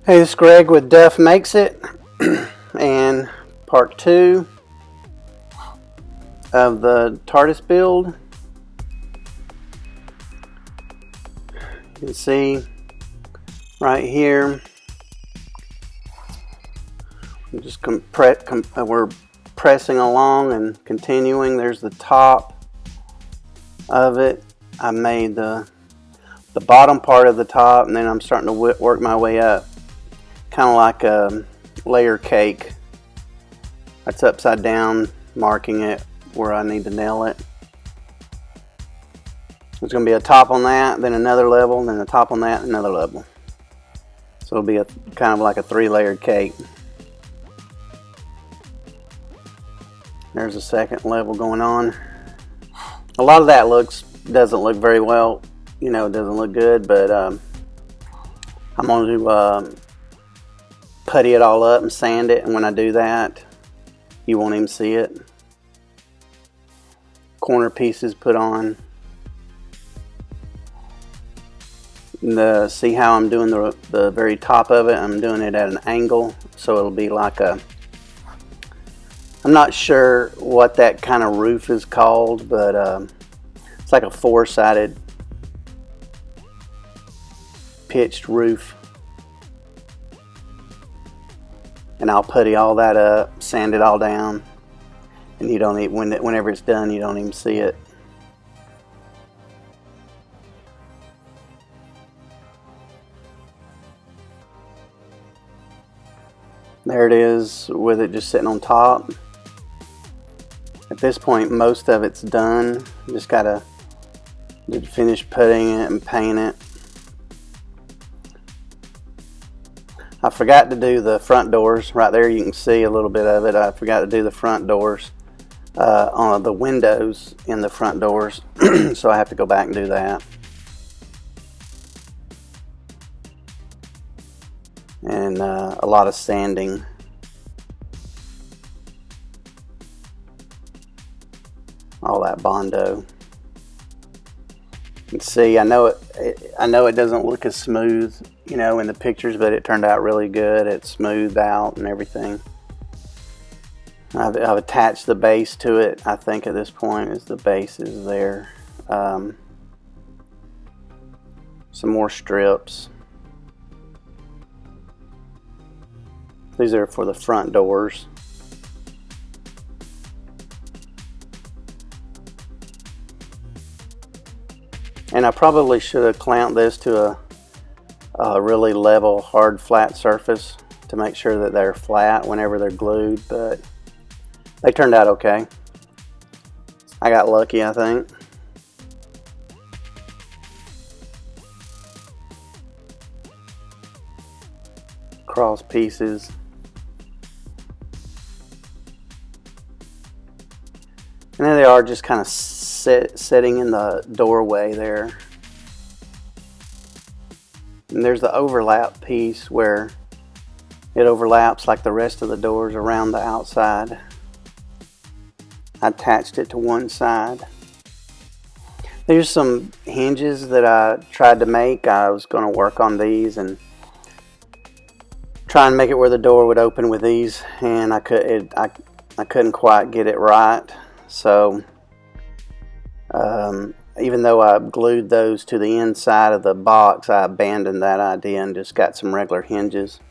Hey, this is Greg with Duff Makes It, and part 2 of the Tardis build. You can see right here, we're pressing along and continuing. There's the top of it. I made the bottom part of the top, and then I'm starting to work my way up. Kind of like a layer cake. That's upside down, marking it where I need to nail it. There's going to be a top on that, then another level, then a top on that, another level. So it'll be kind of like a 3-layered cake. There's a second level going on. A lot of that doesn't look very well. It doesn't look good, but I'm going to putty it all up and sand it, and when I do that, you won't even see it. Corner pieces put on. See how I'm doing the very top of it? I'm doing it at an angle, so it'll be like I'm not sure what that kind of roof is called, but it's like a 4-sided pitched roof. And I'll putty all that up, sand it all down, and you don't even, whenever it's done, you don't even see it. There it is with it just sitting on top. At this point, most of it's done. Just gotta finish putting it and paint it. I forgot to do the front doors. Right there you can see a little bit of it. I forgot to do the front doors on the windows in the front doors. So I have to go back and do that. And a lot of sanding. All that Bondo. You can see, I know it doesn't look as smooth, in the pictures, but it turned out really good. It's smoothed out and everything. I've attached the base to it. I think at this point is the base is there. Some more strips. These are for the front doors. And I probably should have clamped this to a really level, hard, flat surface to make sure that they're flat whenever they're glued, but they turned out okay. I got lucky, I think. Cross pieces. And there they are, just kind of sitting in the doorway there. And there's the overlap piece where it overlaps like the rest of the doors around the outside. I attached it to one side. There's some hinges that I tried to make. I was going to work on these and try and make it where the door would open with these, and I couldn't quite get it right. So even though I glued those to the inside of the box, I abandoned that idea and just got some regular hinges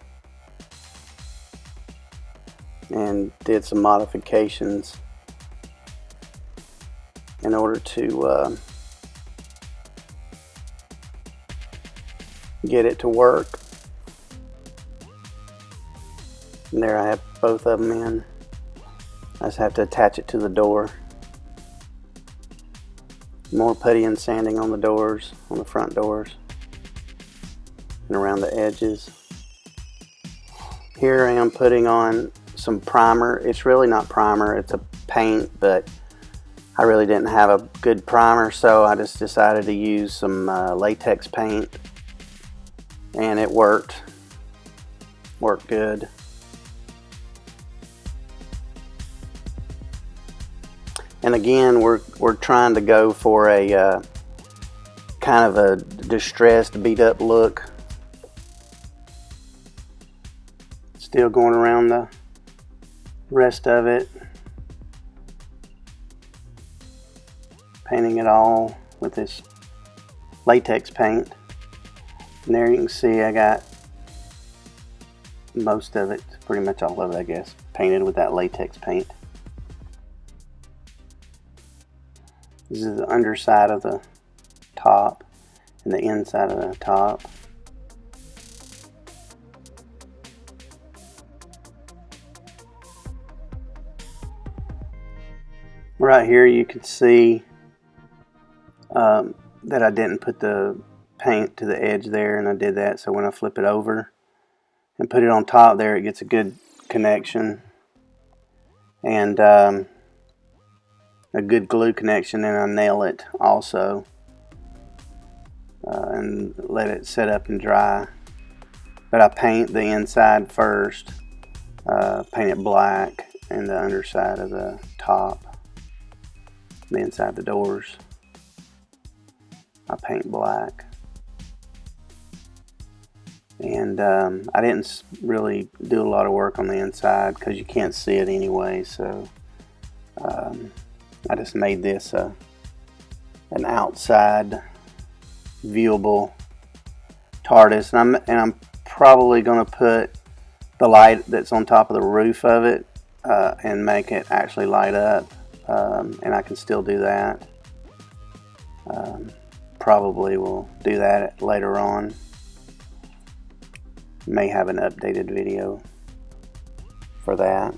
and did some modifications in order to get it to work. And there I have both of them in. I just have to attach it to the door. More putty and sanding on the doors, on the front doors, and around the edges. Here I am putting on some primer. It's really not primer, it's a paint, but I really didn't have a good primer, so I just decided to use some latex paint, and it worked good. And again, we're trying to go for a kind of a distressed, beat up look. Still going around the rest of it, painting it all with this latex paint. And there you can see I got most of it, pretty much all of it I guess, painted with that latex paint. This is the underside of the top and the inside of the top. Right here you can see that I didn't put the paint to the edge there, and I did that so when I flip it over and put it on top there, it gets a good connection and a good glue connection, and I nail it also and let it set up and dry. But I paint the inside first, paint it black, and the underside of the top, the inside of the doors, I paint black. And I didn't really do a lot of work on the inside because you can't see it anyway, so I just made this an outside viewable TARDIS, and I'm probably going to put the light that's on top of the roof of it and make it actually light up, and I can still do that. Probably will do that later on. May have an updated video for that.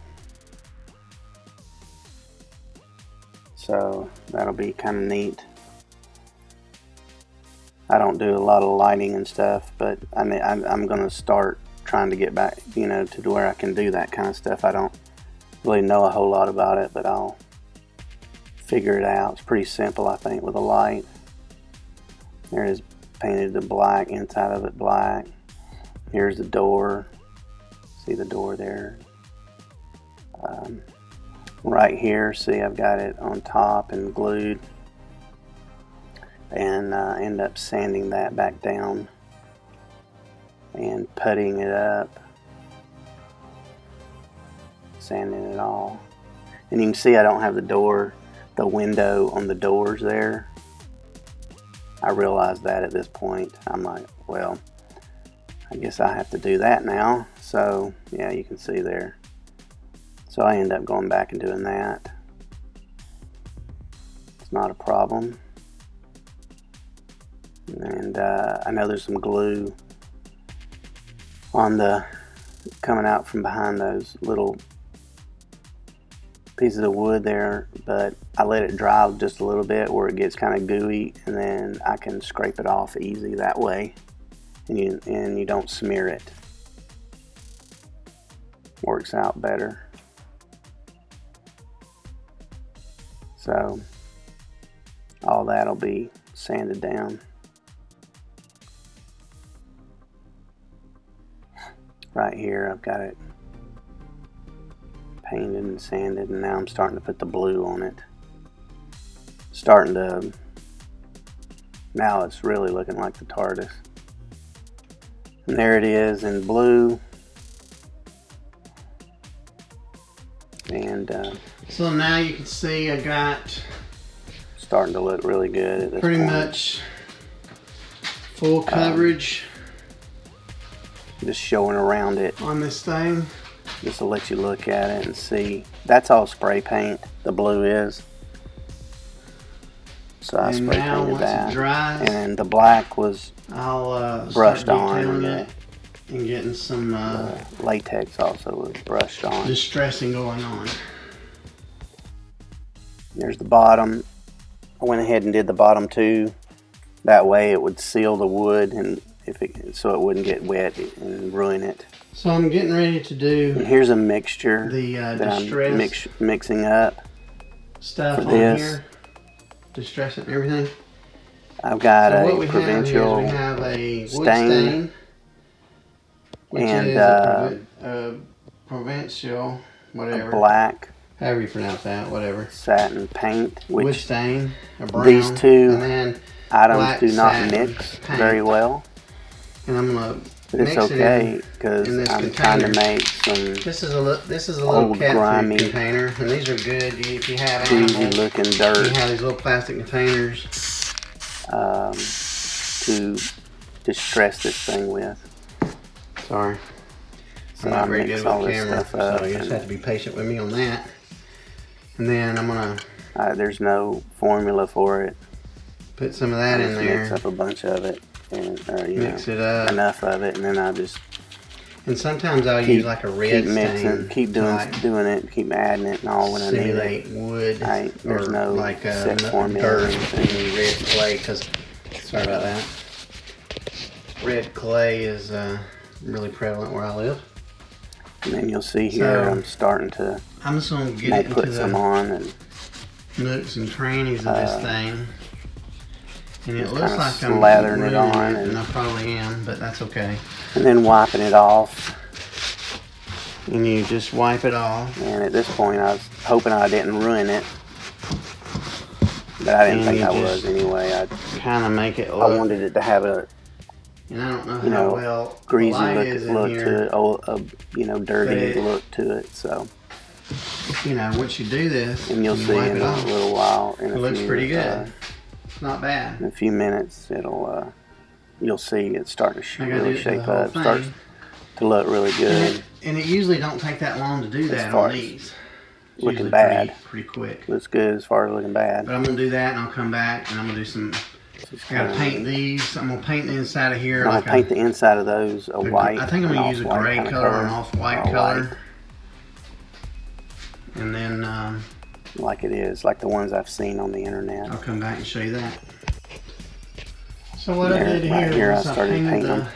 So that'll be kind of neat. I don't do a lot of lighting and stuff, but I'm going to start trying to get back, you know, to where I can do that kind of stuff. I don't really know a whole lot about it, but I'll figure it out. It's pretty simple, I think, with a light. There it is, painted the black, inside of it black. Here's the door. See the door there? Right here, see, I've got it on top and glued, and end up sanding that back down and puttying it up, sanding it all. And you can see I don't have the window on the doors there. I realized that at this point. I'm like, well, I guess I have to do that now. So yeah, you can see there. So I end up going back and doing that. It's not a problem. And I know there's some glue on the coming out from behind those little pieces of wood there, but I let it dry just a little bit where it gets kind of gooey, and then I can scrape it off easy that way, and you don't smear it. Works out better. So all that'll be sanded down. Right here I've got it painted and sanded, and now I'm starting to put the blue on it. Now it's really looking like the TARDIS. And there it is in blue. And so now you can see I got starting to look really good at this pretty point. much full coverage just showing around it on this thing, just to let you look at it and see. That's all spray paint, the blue is. So I spray painted that, dries, and the black was I'll brushed on, it and getting some latex also was brushed on. distressing going on. There's the bottom. I went ahead and did the bottom too. That way it would seal the wood, and so it wouldn't get wet and ruin it. So I'm getting ready to do. And here's a mixture that I'm mixing up stuff for on this. here, distress it and everything. I've got so a provincial we have a wood stain, which and is a provincial, whatever, black, however you pronounce that, whatever, satin paint, wood which stain, a brown, these two and then items do not mix paint. very well. And I'm gonna But it's okay because I'm trying to make some. This is a little cat food container, and these are good if you have animals. Looking dirt. You have these little plastic containers to distress this thing with. Sorry, So I'm not I very mix good all with this camera, stuff up. so you just have to be patient with me on that. And then I'm gonna There's no formula for it. put some of that in there. Mix up a bunch of it, and Mix it up. enough of it, and then I just And sometimes I'll use like a red keep mixing, stain. keep doing it, keep adding it, and all when I need it. Simulate wood. There's no like set formula. dirt and red clay. Sorry about that. Red clay is really prevalent where I live. And then you'll see here, So, I'm starting to I'm just gonna get it put into some the on and nooks and crannies of this thing. And it just looks kinda like I'm slathering it ruining on and and- I probably am, but that's okay. and then wiping it off. And you just wipe it off. And at this point, I was hoping I didn't ruin it, but I didn't And think you I just was anyway. Kind of make it I look. wanted it to have a And I don't know how well the greasy light is in look here. to it, dirty But look to it. So, Once you do this, and you'll you see wipe in it a off. little while, It looks pretty good. It's not bad. In a few minutes, you'll see it starting to I gotta do really it to shape the whole up. Starts thing. to look really good. And it usually don't take that long to do that far on as these. It's looking usually bad. Pretty quick. Looks good as far as looking bad. But I'm gonna do that, and I'll come back, and I'm gonna do some. I gotta paint these. I'm gonna paint the inside of here. I'm gonna paint the inside of those a white. I think I'm gonna use a off-white gray kinda color or an off-white All color. white, And then like it is, like the ones I've seen on the internet. I'll come back and show you that. So what I There, did right here I was I started painted painting the them.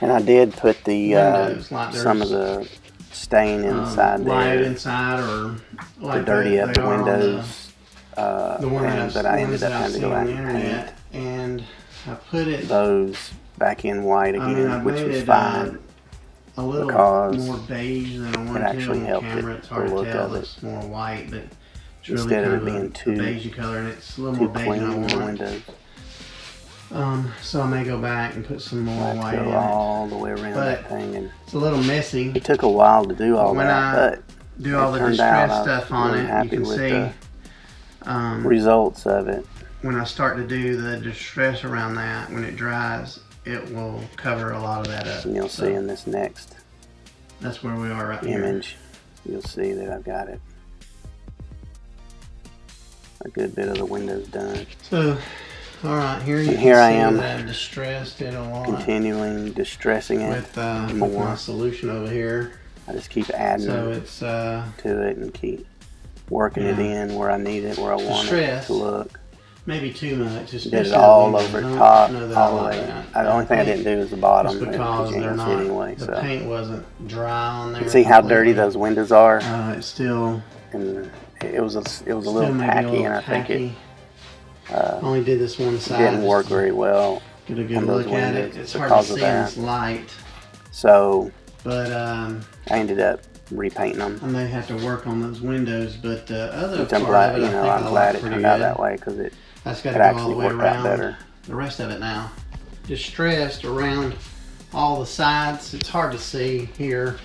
And I did put the windows like some of the stain inside light there inside or like to dirty up they the are on windows. The one but I ended up having to go out and paint and I put it those back in white again, I which made was it, fine. a little because more beige than I wanted actually to on helped camera. it, It's hard the to look tell. of it. It's more white, but it's really Instead of kind it being a too beigey color, and it's a little too more beige clean than I in the want. windows. So I may go back and put some more I white in go it. all the way around But that thing, and it's a little messy. it took a while to do all When that, but do all it the turned out distress I was stuff on really it, you happy can with see the results of it. when I start to do the distress around that, when it dries, it will cover a lot of that up. And you'll see in this next That's where we are right here. image, you'll see that I've got it. A good bit of the windows done. So, all right, here you And can here see I am, that I've distressed it a lot continuing distressing it with my more. solution over here. I just keep adding So it's to it and keep working it yeah. in where I need it, where I want it Distress. to look. maybe too much. Did especially it all the over windows. top, Know that all the I like way. that. The only thing I didn't do was the bottom, Just because because you they're can't see not, anyway. the So paint wasn't dry on there. you see how dirty completely. those windows are, It's still and it was a little maybe tacky, and I think tacky. it Only did this one side. didn't work just to very well Get a good on those look at it. windows It's hard because to of see in that. this light, So but I ended up repainting them, I may have to work on those windows. But the other which I'm part glad. of it, I think I'm I glad like it pretty turned out good. that way, because it That's got it to go all actually the way worked out around better. the rest of it now. Distressed around all the sides. It's hard to see here.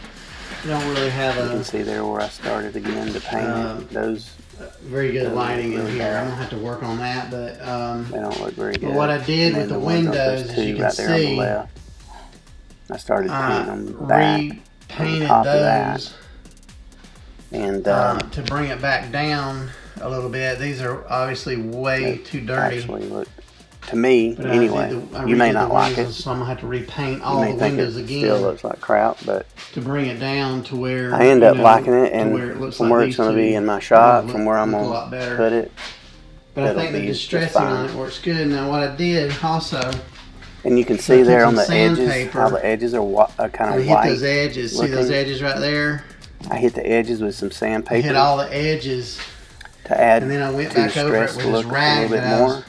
You don't really have You can a see there where I started again to paint it. Those very good lighting in really here. bad. I'm gonna have to work on that, but they don't look very good. but what I did And with then the ones on windows, those as two you can right there on the see, left, I started painting them I back repainted top of that. those and to bring it back down a little bit. These are obviously way too dirty. actually look, to me But anyway, I you may redid not the like it. windows, so I'm gonna have to repaint You all may the think windows it again still looks like crap, but to bring it down to where I end up liking it, to and where it looks from like where these it's going to two be in my shop, look- from where I'm look a going lot to better. put it, But I it'll think the be just distressing on fine. it works good. Now what I did also, and you can see took there on some the edges sandpaper how the edges are kind I of hit white. those edges. See those looking. edges right there? I hit the edges with some I sandpaper hit all the edges, to add and then I went to back over it distress with the this look a rag little bit that I was more,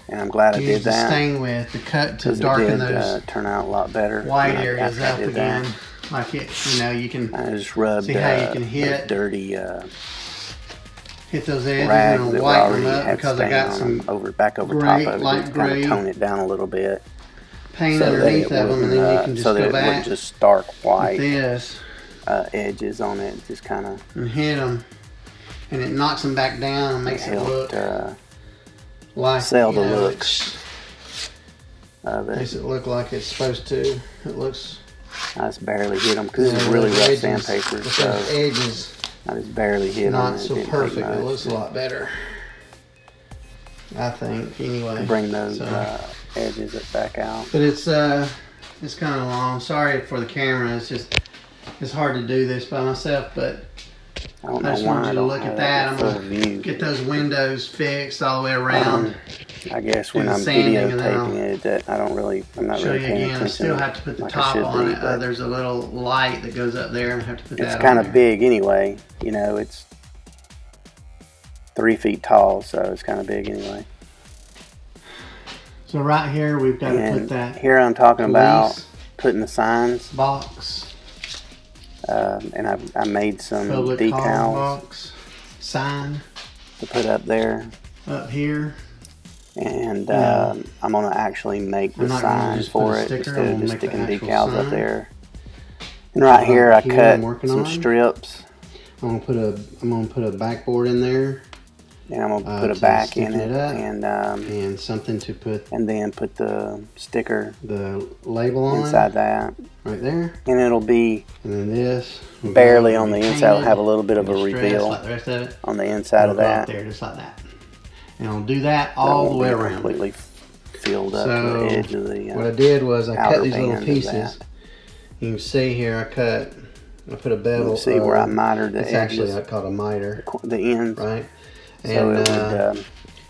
and I'm glad I did used the that, stain with to cut to because it darken did those turn out a lot better white when areas after I up did that. again. Like it, you can I just rubbed see how you can those hit dirty hit those edges rags and that whiten already them up had because I stain got on some them back over gray, top of it, light just kind gray of tone it down a little bit. paint underneath of them, and then you can just so that go it back wouldn't just stark with white this edges on it, just kind of, and hit them, and it knocks them back down and makes it look like, sell the looks of it. Makes it look like it's supposed to. It looks. I just barely hit them because this is really rough sandpaper, so edges I just barely hit them. not so perfect. It looks a lot better, I think. Anyway, bring those edges back out. But it's kind of long. Sorry for the camera. It's hard to do this by myself, but I just wanted you to look at that. I'm gonna get those windows fixed all the way around. I guess when I'm videotaping it, that I'm not really paying attention. I still have to put the top on it. There's a little light that goes up there, and I have to put that on. It's kind of big anyway. You know, it's 3 feet tall, so it's kind of big anyway. So right here, we've got to put that. Here I'm talking about putting the signs box. And I made some public decals box sign to put up there. Up here. And I'm gonna actually make the signs for it instead of just sticking decals up there. And right here, I cut some strips. I'm gonna put a backboard in there. And I'm gonna put a back in it, and something to put. And then put the sticker, the label on inside that. Right there. And it'll be. And then this. Barely on the inside. It'll have a little bit of a reveal like the rest of it. On the inside of that. There, just like that. And I'll do that all the way around. Completely filled up to the edge of the. What I did was I cut these little pieces. You can see here I put a bevel. See where I mitered the edges. It's actually called a miter. The ends. Right. So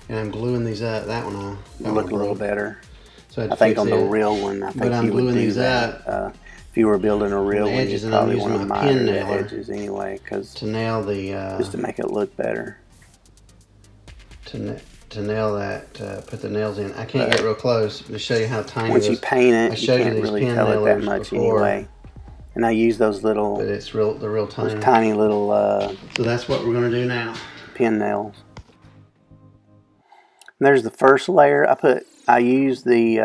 and I'm gluing these up. That one on. It look a little better. So I think on the real one, I think you would do that. If you were building a real one, you probably want to miter the edges anyway, because to nail the just to make it look better. To nail that, put the nails in. I can't get real close to show you how tiny. Once you paint it, you can't really tell it that much anyway. And I use those little. But it's the real tiny. Those tiny little. So that's what we're going to do now. Pin nails. And there's the first layer. I used the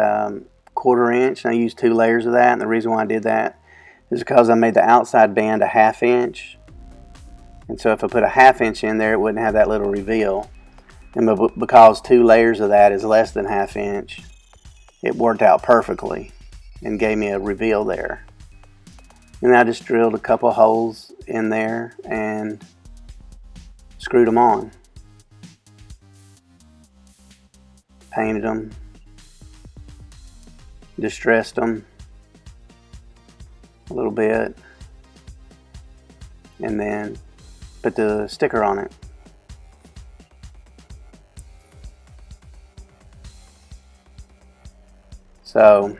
1/4 inch, and I used 2 layers of that. And the reason why I did that is because I made the outside band a 1/2 inch. And so if I put a 1/2 inch in there, it wouldn't have that little reveal. And because 2 layers of that is less than 1/2 inch, it worked out perfectly and gave me a reveal there. And I just drilled a couple holes in there and screwed them on. Painted them. Distressed them a little bit. And then put the sticker on it. So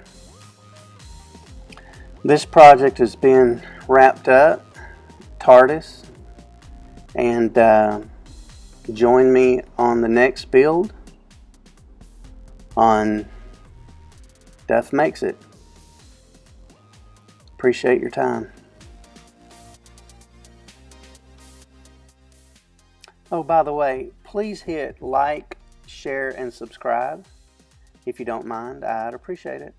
this project has been wrapped up, Tardis, and join me on the next build on Duff Makes It. Appreciate your time. Oh, by the way, please hit like, share, and subscribe. If you don't mind, I'd appreciate it.